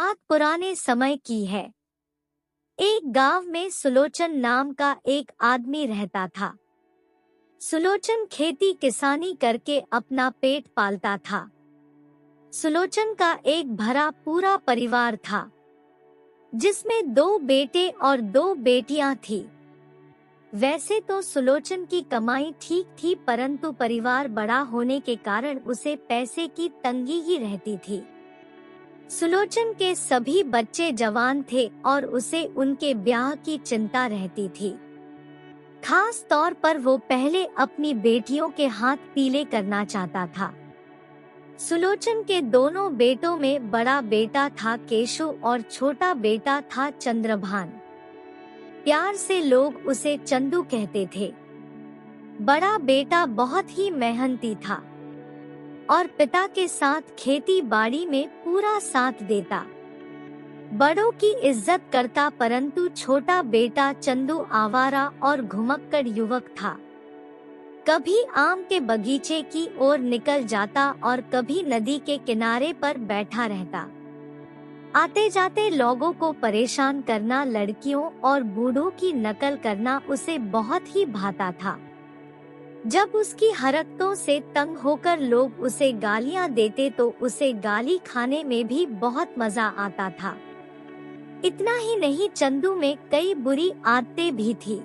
बात पुराने समय की है। एक गांव में सुलोचन नाम का एक आदमी रहता था। सुलोचन खेती किसानी करके अपना पेट पालता था। सुलोचन का एक भरा पूरा परिवार था, जिसमें 2 बेटे और 2 बेटियां थी। वैसे तो सुलोचन की कमाई ठीक थी, परंतु परिवार बड़ा होने के कारण उसे पैसे की तंगी ही रहती थी। सुलोचन के सभी बच्चे जवान थे और उसे उनके ब्याह की चिंता रहती थी। खास तौर पर वो पहले अपनी बेटियों के हाथ पीले करना चाहता था। सुलोचन के दोनों बेटों में बड़ा बेटा था केशु और छोटा बेटा था चंद्रभान। प्यार से लोग उसे चंदू कहते थे। बड़ा बेटा बहुत ही मेहनती था और पिता के साथ खेती बाड़ी में पूरा साथ देता। बड़ों की इज्जत करता, परंतु छोटा बेटा चंदू आवारा और घुमक्कड़ युवक था। कभी आम के बगीचे की ओर निकल जाता और कभी नदी के किनारे पर बैठा रहता। आते जाते लोगों को परेशान करना, लड़कियों और बूढ़ों की नकल करना उसे बहुत ही भाता था। जब उसकी हरकतों से तंग होकर लोग उसे गालियां देते तो उसे गाली खाने में भी बहुत मजा आता था। इतना ही नहीं, चंदू में कई बुरी आदतें भी थी।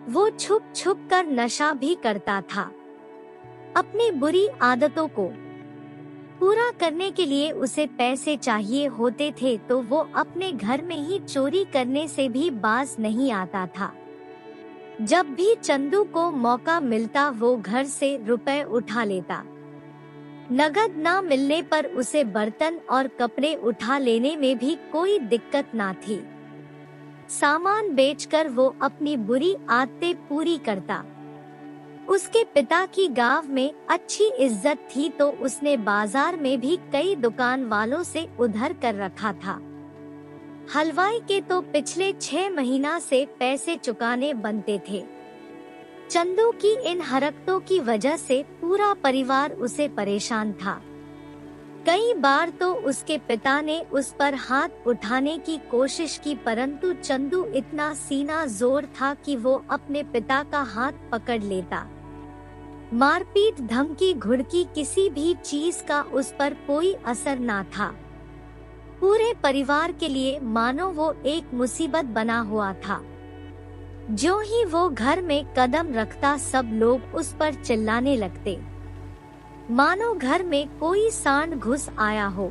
वो छुप छुप कर नशा भी करता था। अपनी बुरी आदतों को पूरा करने के लिए उसे पैसे चाहिए होते थे, तो वो अपने घर में ही चोरी करने से भी बाज नहीं आता था। जब भी चंदू को मौका मिलता वो घर से रुपए उठा लेता। नगद ना मिलने पर उसे बर्तन और कपड़े उठा लेने में भी कोई दिक्कत ना थी। सामान बेचकर वो अपनी बुरी आदतें पूरी करता। उसके पिता की गांव में अच्छी इज्जत थी, तो उसने बाजार में भी कई दुकान वालों से उधार कर रखा था। हलवाई के तो पिछले 6 महीना से पैसे चुकाने बनते थे। चंदू की इन हरकतों की वजह से पूरा परिवार उसे परेशान था। कई बार तो उसके पिता ने उस पर हाथ उठाने की कोशिश की, परंतु चंदू इतना सीना जोर था कि वो अपने पिता का हाथ पकड़ लेता। मारपीट, धमकी, घुड़की, किसी भी चीज का उस पर कोई असर ना था। पूरे परिवार के लिए मानो वो एक मुसीबत बना हुआ था। जो ही वो घर में कदम रखता सब लोग उस पर चिल्लाने लगते, मानो घर में कोई सांड घुस आया हो।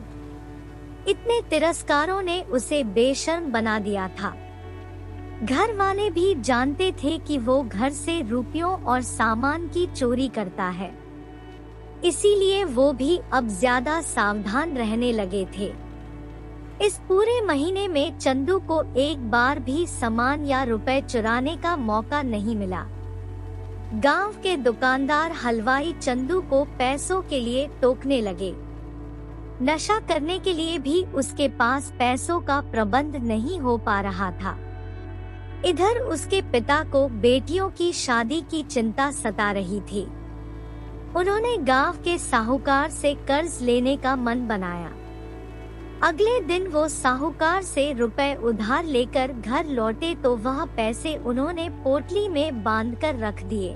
इतने तिरस्कारों ने उसे बेशर्म बना दिया था। घर वाले भी जानते थे कि वो घर से रुपयों और सामान की चोरी करता है, इसीलिए वो भी अब ज्यादा सावधान रहने लगे थे। इस पूरे महीने में चंदू को एक बार भी सामान या रुपए चुराने का मौका नहीं मिला। गांव के दुकानदार, हलवाई चंदू को पैसों के लिए टोकने लगे। नशा करने के लिए भी उसके पास पैसों का प्रबंध नहीं हो पा रहा था। इधर उसके पिता को बेटियों की शादी की चिंता सता रही थी। उन्होंने गांव के साहूकार से कर्ज लेने का मन बनाया। अगले दिन वो साहूकार से रुपए उधार लेकर घर लौटे तो वह पैसे उन्होंने पोटली में बांधकर रख दिए।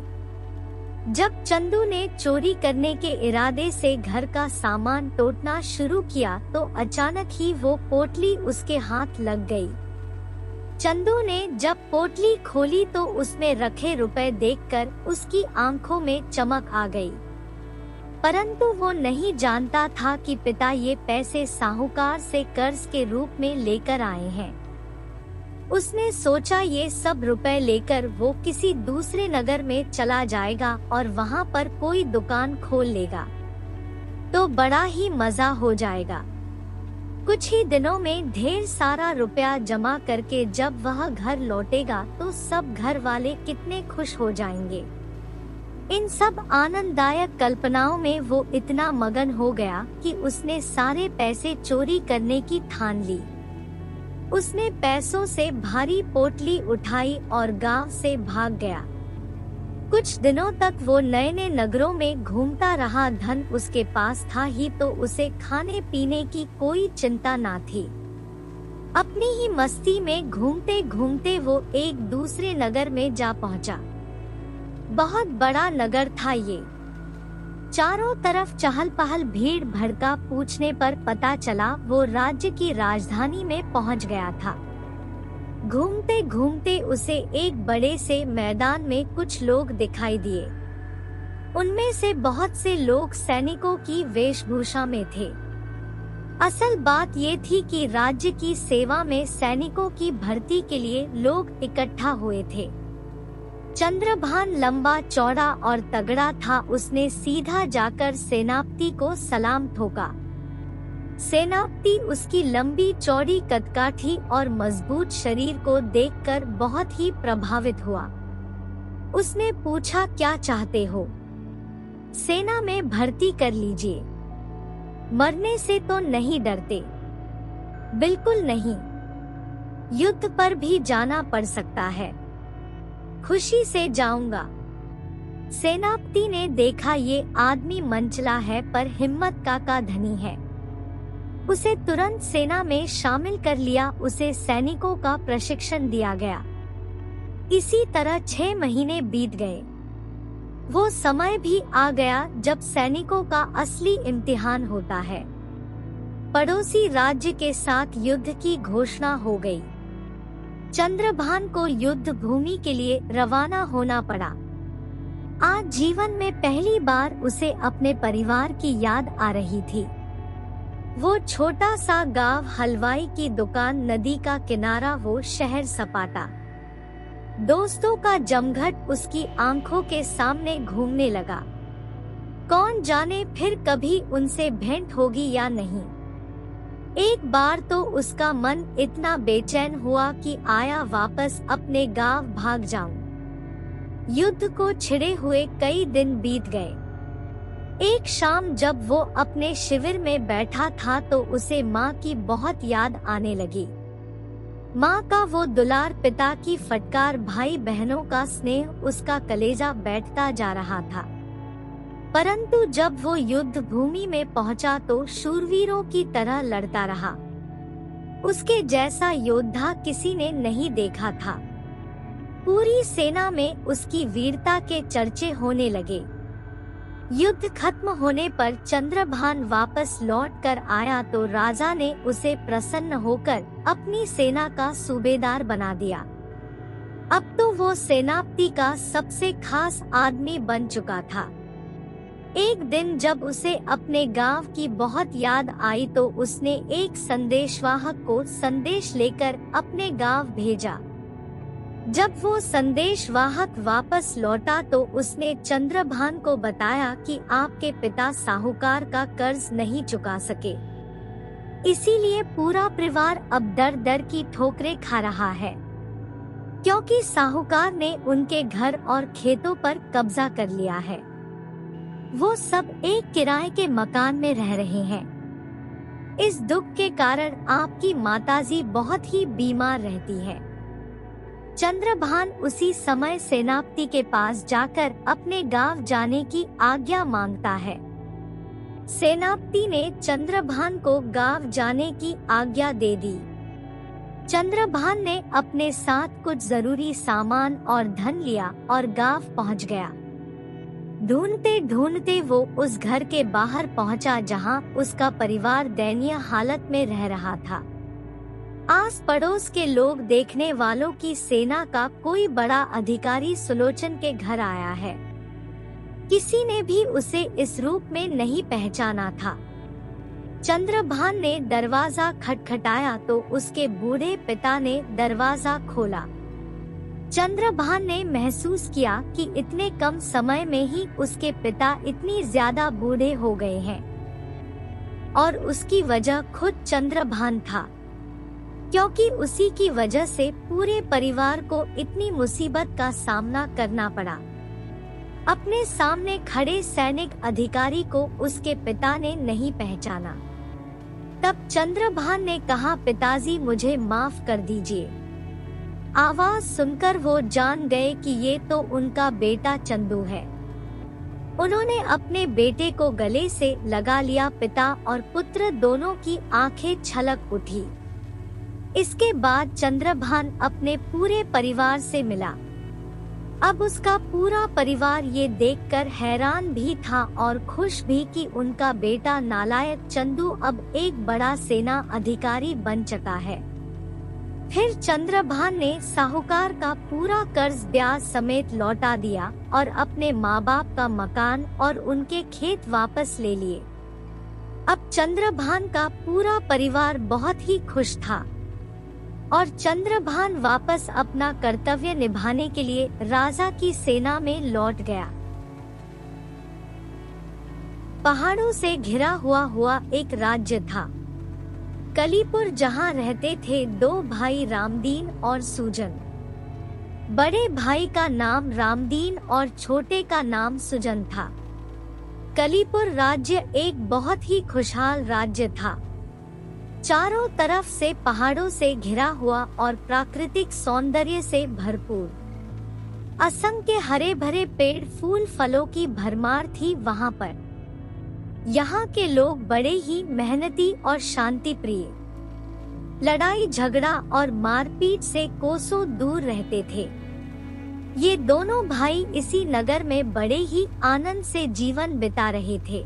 जब चंदू ने चोरी करने के इरादे से घर का सामान टोटना शुरू किया तो अचानक ही वो पोटली उसके हाथ लग गई। चंदू ने जब पोटली खोली तो उसमें रखे रुपए देखकर उसकी आंखों में चमक आ गई, परंतु वो नहीं जानता था कि पिता ये पैसे साहूकार से कर्ज के रूप में लेकर आए हैं। उसने सोचा ये सब रुपए लेकर वो किसी दूसरे नगर में चला जाएगा और वहाँ पर कोई दुकान खोल लेगा तो बड़ा ही मजा हो जाएगा। कुछ ही दिनों में ढेर सारा रुपया जमा करके जब वह घर लौटेगा तो सब घर वाले कितने खुश हो जाएंगे। इन सब आनंददायक कल्पनाओं में वो इतना मगन हो गया कि उसने सारे पैसे चोरी करने की ठान ली। उसने पैसों से भारी पोटली उठाई और गांव से भाग गया। कुछ दिनों तक वो नए नए नगरों में घूमता रहा। धन उसके पास था ही तो उसे खाने पीने की कोई चिंता ना थी। अपनी ही मस्ती में घूमते घूमते वो एक दूसरे नगर में जा पहुंचा। बहुत बड़ा नगर था ये। चारों तरफ चहल पहल भीड़ भड़का। पूछने पर पता चला वो राज्य की राजधानी में पहुंच गया था। घूमते घूमते उसे एक बड़े से मैदान में कुछ लोग दिखाई दिए। उनमें से बहुत से लोग सैनिकों की वेशभूषा में थे। असल बात ये थी कि राज्य की सेवा में सैनिकों की भर्ती के लिए लोग इकट्ठा हुए थे। चंद्रभान लंबा चौड़ा और तगड़ा था। उसने सीधा जाकर सेनापति को सलाम ठोका। सेनापति उसकी लंबी चौड़ी कदकाठी और मजबूत शरीर को देखकर बहुत ही प्रभावित हुआ। उसने पूछा, क्या चाहते हो? सेना में भर्ती कर लीजिए। मरने से तो नहीं डरते? बिल्कुल नहीं। युद्ध पर भी जाना पड़ सकता है। खुशी से जाऊंगा। सेनापति ने देखा ये आदमी मनचला है पर हिम्मत का धनी है। उसे तुरंत सेना में शामिल कर लिया। उसे सैनिकों का प्रशिक्षण दिया गया। इसी तरह 6 महीने बीत गए। वो समय भी आ गया जब सैनिकों का असली इम्तिहान होता है। पड़ोसी राज्य के साथ युद्ध की घोषणा हो गई। चंद्रभान को युद्ध भूमि के लिए रवाना होना पड़ा। आज जीवन में पहली बार उसे अपने परिवार की याद आ रही थी। वो छोटा सा गांव, हलवाई की दुकान, नदी का किनारा, वो शहर सपाटा। दोस्तों का जमघट उसकी आंखों के सामने घूमने लगा। कौन जाने फिर कभी उनसे भेंट होगी या नहीं। एक बार तो उसका मन इतना बेचैन हुआ कि आया वापस अपने गांव भाग जाऊं। युद्ध को छिड़े हुए कई दिन बीत गए। एक शाम जब वो अपने शिविर में बैठा था तो उसे माँ की बहुत याद आने लगी। माँ का वो दुलार, पिता की फटकार, भाई बहनों का स्नेह, उसका कलेजा बैठता जा रहा था। परंतु जब वो युद्ध भूमि में पहुंचा तो शूरवीरों की तरह लड़ता रहा। उसके जैसा योद्धा किसी ने नहीं देखा था। पूरी सेना में उसकी वीरता के चर्चे होने लगे। युद्ध खत्म होने पर चंद्रभान वापस लौट कर आया तो राजा ने उसे प्रसन्न होकर अपनी सेना का सूबेदार बना दिया। अब तो वो सेनापति का सबसे खास आदमी बन चुका था। एक दिन जब उसे अपने गांव की बहुत याद आई तो उसने एक संदेशवाहक को संदेश लेकर अपने गांव भेजा। जब वो संदेशवाहक वापस लौटा तो उसने चंद्रभान को बताया कि आपके पिता साहूकार का कर्ज नहीं चुका सके, इसीलिए पूरा परिवार अब दर दर की ठोकरें खा रहा है, क्योंकि साहूकार ने उनके घर और खेतों पर कब्जा कर लिया है। वो सब एक किराए के मकान में रह रहे हैं। इस दुख के कारण आपकी माताजी बहुत ही बीमार रहती है। चंद्रभान उसी समय सेनापति के पास जाकर अपने गांव जाने की आज्ञा मांगता है। सेनापति ने चंद्रभान को गांव जाने की आज्ञा दे दी। चंद्रभान ने अपने साथ कुछ जरूरी सामान और धन लिया और गांव पहुंच गया। ढूंढते ढूंढते वो उस घर के बाहर पहुंचा जहां उसका परिवार दयनीय हालत में रह रहा था। आस पड़ोस के लोग देखने वालों की सेना का कोई बड़ा अधिकारी सुलोचन के घर आया है। किसी ने भी उसे इस रूप में नहीं पहचाना था। चंद्रभान ने दरवाजा खटखटाया तो उसके बूढ़े पिता ने दरवाजा खोला। चंद्रभान ने महसूस किया कि इतने कम समय में ही उसके पिता इतनी ज्यादा बूढ़े हो गए हैं, और उसकी वजह खुद चंद्रभान था, क्योंकि उसी की वजह से पूरे परिवार को इतनी मुसीबत का सामना करना पड़ा। अपने सामने खड़े सैनिक अधिकारी को उसके पिता ने नहीं पहचाना। तब चंद्रभान ने कहा, पिताजी मुझे माफ कर दीजिए, आवाज सुनकर वो जान गए कि ये तो उनका बेटा चंदू है। उन्होंने अपने बेटे को गले से लगा लिया। पिता और पुत्र दोनों की आंखें छलक उठी। इसके बाद चंद्रभान अपने पूरे परिवार से मिला। अब उसका पूरा परिवार ये देखकर हैरान भी था और खुश भी कि उनका बेटा नालायक चंदू अब एक बड़ा सेना अधिकारी बन चुका है। फिर चंद्रभान ने साहूकार का पूरा कर्ज ब्याज समेत लौटा दिया और अपने माँ बाप का मकान और उनके खेत वापस ले लिए। अब चंद्रभान का पूरा परिवार बहुत ही खुश था और चंद्रभान वापस अपना कर्तव्य निभाने के लिए राजा की सेना में लौट गया। पहाड़ों से घिरा हुआ एक राज्य था कलीपुर, जहाँ रहते थे दो भाई रामदीन और सुजन। बड़े भाई का नाम रामदीन और छोटे का नाम सुजन था। कलीपुर राज्य एक बहुत ही खुशहाल राज्य था। चारों तरफ से पहाड़ों से घिरा हुआ और प्राकृतिक सौंदर्य से भरपूर। असंख्य हरे भरे पेड़, फूल, फलों की भरमार थी वहाँ पर। यहाँ के लोग बड़े ही मेहनती और शांति प्रिय, लड़ाई झगड़ा और मारपीट से कोसों दूर रहते थे। ये दोनों भाई इसी नगर में बड़े ही आनंद से जीवन बिता रहे थे।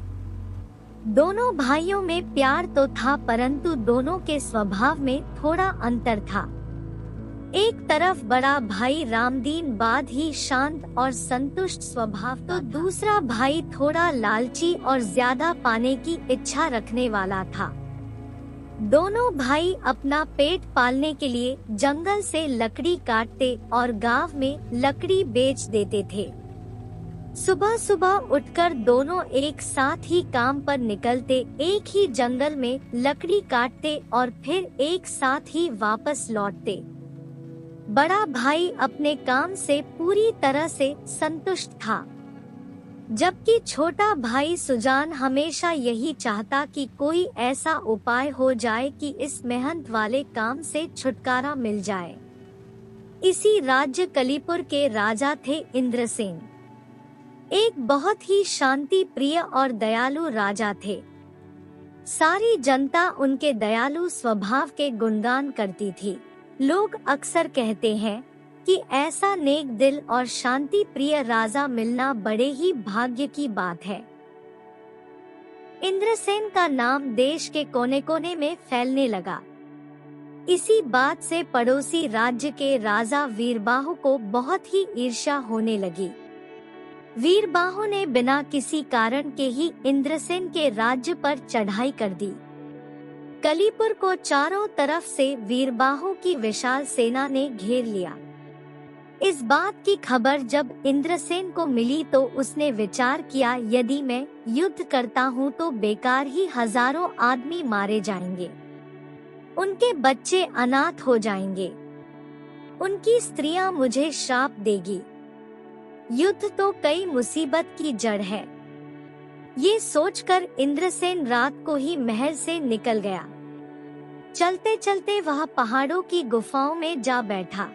दोनों भाइयों में प्यार तो था, परंतु दोनों के स्वभाव में थोड़ा अंतर था। एक तरफ बड़ा भाई रामदीन बाद ही शांत और संतुष्ट स्वभाव, तो दूसरा भाई थोड़ा लालची और ज्यादा पाने की इच्छा रखने वाला था। दोनों भाई अपना पेट पालने के लिए जंगल से लकड़ी काटते और गांव में लकड़ी बेच देते थे। सुबह सुबह उठकर दोनों एक साथ ही काम पर निकलते, एक ही जंगल में लकड़ी काटते और फिर एक साथ ही वापस लौटते। बड़ा भाई अपने काम से पूरी तरह से संतुष्ट था, जबकि छोटा भाई सुजान हमेशा यही चाहता कि कोई ऐसा उपाय हो जाए कि इस मेहनत वाले काम से छुटकारा मिल जाए। इसी राज्य कलीपुर के राजा थे इंद्रसेन। एक बहुत ही शांति प्रिय और दयालु राजा थे। सारी जनता उनके दयालु स्वभाव के गुणगान करती थी। लोग अक्सर कहते हैं कि ऐसा नेक दिल और शांति प्रिय राजा मिलना बड़े ही भाग्य की बात है। इंद्रसेन का नाम देश के कोने कोने में फैलने लगा। इसी बात से पड़ोसी राज्य के राजा वीरबाहु को बहुत ही ईर्ष्या होने लगी। वीरबाहु ने बिना किसी कारण के ही इंद्रसेन के राज्य पर चढ़ाई कर दी। कलीपुर को चारों तरफ से वीरबाहु की विशाल सेना ने घेर लिया। इस बात की खबर जब इंद्रसेन को मिली तो उसने विचार किया, यदि मैं युद्ध करता हूँ तो बेकार ही हजारों आदमी मारे जाएंगे, उनके बच्चे अनाथ हो जाएंगे, उनकी स्त्रियां मुझे श्राप देगी। युद्ध तो कई मुसीबत की जड़ है। ये सोचकर इंद्रसेन रात को ही महल से निकल गया। चलते चलते वह पहाड़ों की गुफाओं में जा बैठा।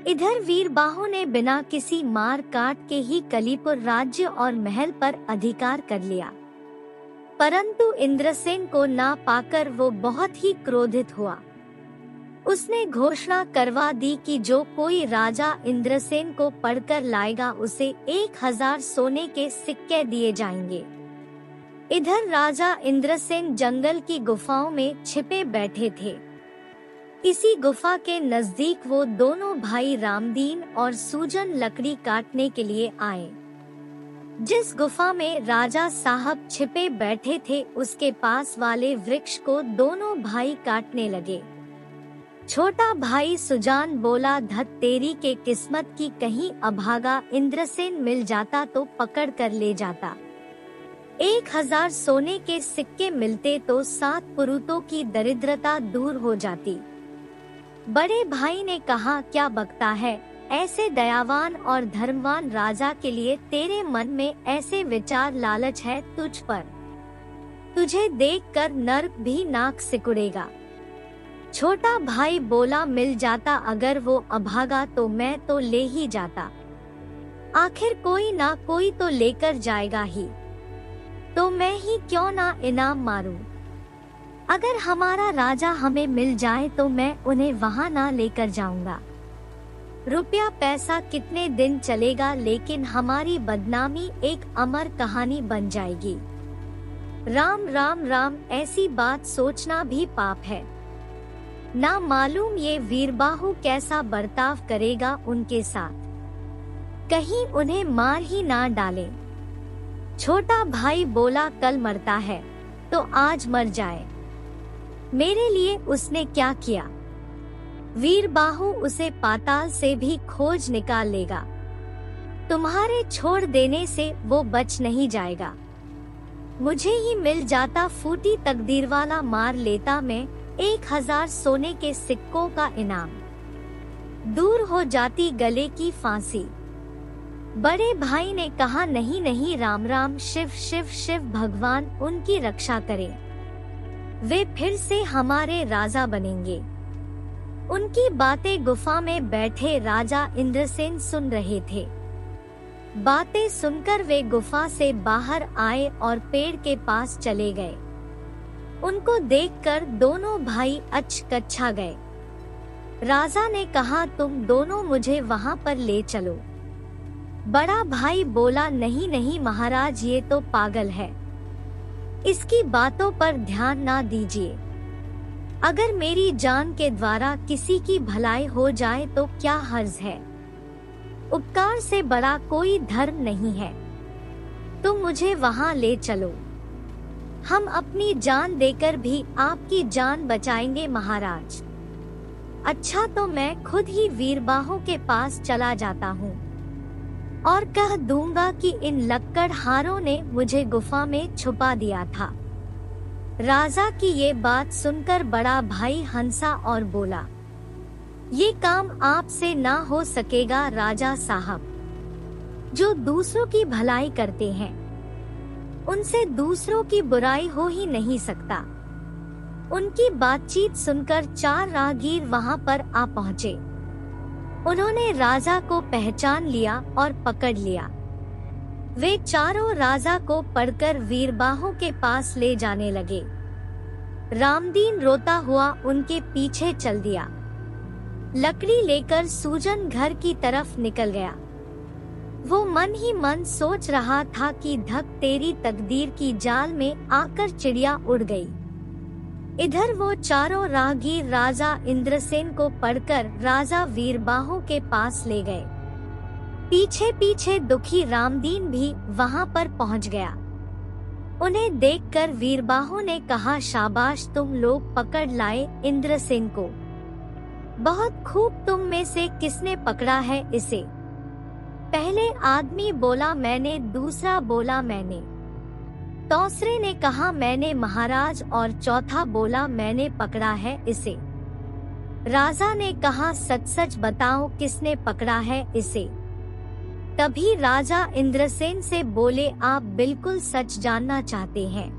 इधर वीरबाहु ने बिना किसी मार काट के ही कलीपुर राज्य और महल पर अधिकार कर लिया, परंतु इंद्रसेन को ना पाकर वो बहुत ही क्रोधित हुआ। उसने घोषणा करवा दी कि जो कोई राजा इंद्रसेन को पढ़कर लाएगा उसे 1000 सोने के सिक्के दिए जाएंगे। इधर राजा इंद्रसेन जंगल की गुफाओं में छिपे बैठे थे। इसी गुफा के नजदीक वो दोनों भाई रामदीन और सुजन लकड़ी काटने के लिए आए। जिस गुफा में राजा साहब छिपे बैठे थे उसके पास वाले वृक्ष को दोनों भाई काटने लगे। छोटा भाई सुजान बोला, धत तेरी के किस्मत की, कहीं अभागा इंद्रसेन मिल जाता तो पकड़ कर ले जाता। 1000 सोने के सिक्के मिलते तो 7 पुरुतों की दरिद्रता दूर हो जाती। बड़े भाई ने कहा, क्या बकता है, ऐसे दयावान और धर्मवान राजा के लिए तेरे मन में ऐसे विचार लालच है तुझ पर, तुझे देखकर नर्क भी नाक सिकुड़ेगा। छोटा भाई बोला, मिल जाता अगर वो अभागा तो मैं तो ले ही जाता, आखिर कोई ना कोई तो लेकर जाएगा ही, तो मैं ही क्यों ना इनाम मारूं। अगर हमारा राजा हमें मिल जाए तो मैं उन्हें वहां ना लेकर जाऊंगा। रुपया पैसा कितने दिन चलेगा, लेकिन हमारी बदनामी एक अमर कहानी बन जाएगी। राम राम राम, ऐसी बात सोचना भी पाप है। ना मालूम ये वीरबाहु कैसा बर्ताव करेगा उनके साथ, कहीं उन्हें मार ही ना डाले। छोटा भाई बोला, कल मरता है तो आज मर जाए, मेरे लिए उसने क्या किया। वीरबाहु उसे पाताल से भी खोज निकाल लेगा, तुम्हारे छोड़ देने से वो बच नहीं जाएगा। मुझे ही मिल जाता, फूटी तकदीर वाला मार लेता मैं 1000 सोने के सिक्कों का इनाम, दूर हो जाती गले की फांसी। बड़े भाई ने कहा, नहीं नहीं, राम राम, शिव शिव शिव, भगवान उनकी रक्षा करे, वे फिर से हमारे राजा बनेंगे। उनकी बातें गुफा में बैठे राजा इंद्रसेन सुन रहे थे। बातें सुनकर वे गुफा से बाहर आए और पेड़ के पास चले गए। उनको देखकर दोनों भाई अचकच्छा गए। राजा ने कहा, तुम दोनों मुझे वहां पर ले चलो। बड़ा भाई बोला, नहीं नहीं महाराज, ये तो पागल है, इसकी बातों पर ध्यान ना दीजिए। अगर मेरी जान के द्वारा किसी की भलाई हो जाए तो क्या हर्ज है, उपकार से बड़ा कोई धर्म नहीं है। तुम मुझे वहां ले चलो, हम अपनी जान देकर भी आपकी जान बचाएंगे महाराज। अच्छा, तो मैं खुद ही वीरबाहु के पास चला जाता हूँ और कह दूंगा कि इन लक्कड़हारों ने मुझे गुफा में छुपा दिया था। राजा की ये बात सुनकर बड़ा भाई हंसा और बोला, ये काम आपसे ना हो सकेगा राजा साहब। जो दूसरों की भलाई करते हैं उनसे दूसरों की बुराई हो ही नहीं सकता। उनकी बातचीत सुनकर 4 राहगीर वहां पर आ पहुँचे। उन्होंने राजा को पहचान लिया और पकड़ लिया। वे चारों राजा को पकड़कर वीरबाहु के पास ले जाने लगे। रामदीन रोता हुआ उनके पीछे चल दिया। लकड़ी लेकर सूजन घर की तरफ निकल गया। वो मन ही मन सोच रहा था कि धक तेरी तकदीर की जाल में आकर चिड़िया उड़ गई। इधर वो चारों राहगीर राजा इंद्रसेन को पकड़कर राजा वीरबाहु के पास ले गए। पीछे पीछे दुखी रामदीन भी वहां पर पहुंच गया। उन्हें देखकर वीरबाहु ने कहा, शाबाश, तुम लोग पकड़ लाए इंद्रसेन को। बहुत खूब, तुम में से किसने पकड़ा है इसे? पहले आदमी बोला, मैंने। दूसरा बोला, मैंने। तीसरे ने कहा, मैंने महाराज। और चौथा बोला, मैंने पकड़ा है इसे। राजा ने कहा, सच सच बताओ किसने पकड़ा है इसे। तभी राजा इंद्रसेन से बोले, आप बिल्कुल सच जानना चाहते हैं?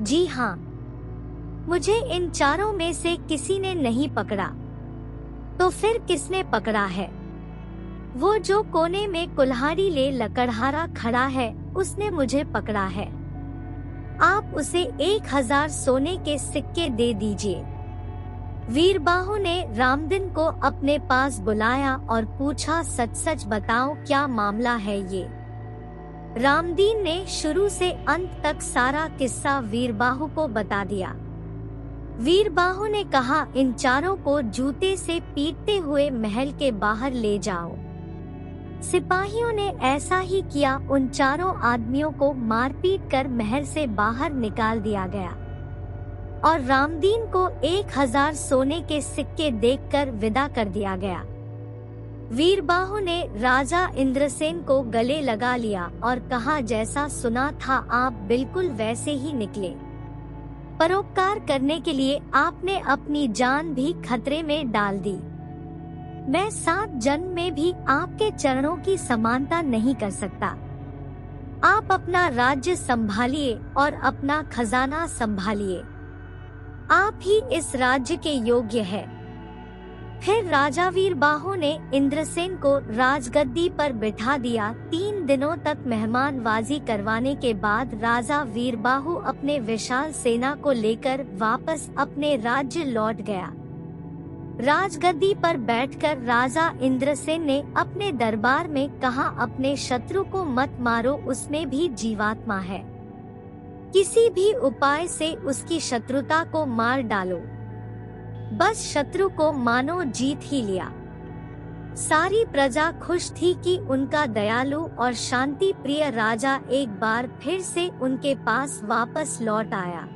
जी हाँ, मुझे इन चारों में से किसी ने नहीं पकड़ा। तो फिर किसने पकड़ा है? वो जो कोने में कुल्हाड़ी ले लकड़हारा खड़ा है, उसने मुझे पकड़ा है। आप उसे 1000 सोने के सिक्के दे दीजिए। वीरबाहु ने रामदीन को अपने पास बुलाया और पूछा, सच सच बताओ क्या मामला है ये? रामदीन ने शुरू से अंत तक सारा किस्सा वीरबाहु को बता दिया। वीरबाहु ने कहा, इन चारों को जूते से पीटते हुए महल के बाहर ले जाओ। सिपाहियों ने ऐसा ही किया। उन चारों आदमियों को मारपीट कर महल से बाहर निकाल दिया गया और रामदीन को 1000 सोने के सिक्के देकर विदा कर दिया गया। वीरबाहु ने राजा इंद्रसेन को गले लगा लिया और कहा, जैसा सुना था आप बिल्कुल वैसे ही निकले। परोपकार करने के लिए आपने अपनी जान भी खतरे में डाल दी। मैं 7 जन्म में भी आपके चरणों की समानता नहीं कर सकता। आप अपना राज्य संभालिए और अपना खजाना संभालिए। आप ही इस राज्य के योग्य है। फिर राजा वीरबाहु ने इंद्रसेन को राजगद्दी पर बिठा दिया। 3 दिनों तक मेहमानवाजी करवाने के बाद राजा वीरबाहु अपने विशाल सेना को लेकर वापस अपने राज्य लौट गया। राजगद्दी पर बैठकर राजा इंद्रसेन ने अपने दरबार में कहा, अपने शत्रु को मत मारो, उसमें भी जीवात्मा है। किसी भी उपाय से उसकी शत्रुता को मार डालो। बस शत्रु को मानो जीत ही लिया। सारी प्रजा खुश थी कि उनका दयालु और शांति प्रिय राजा एक बार फिर से उनके पास वापस लौट आया।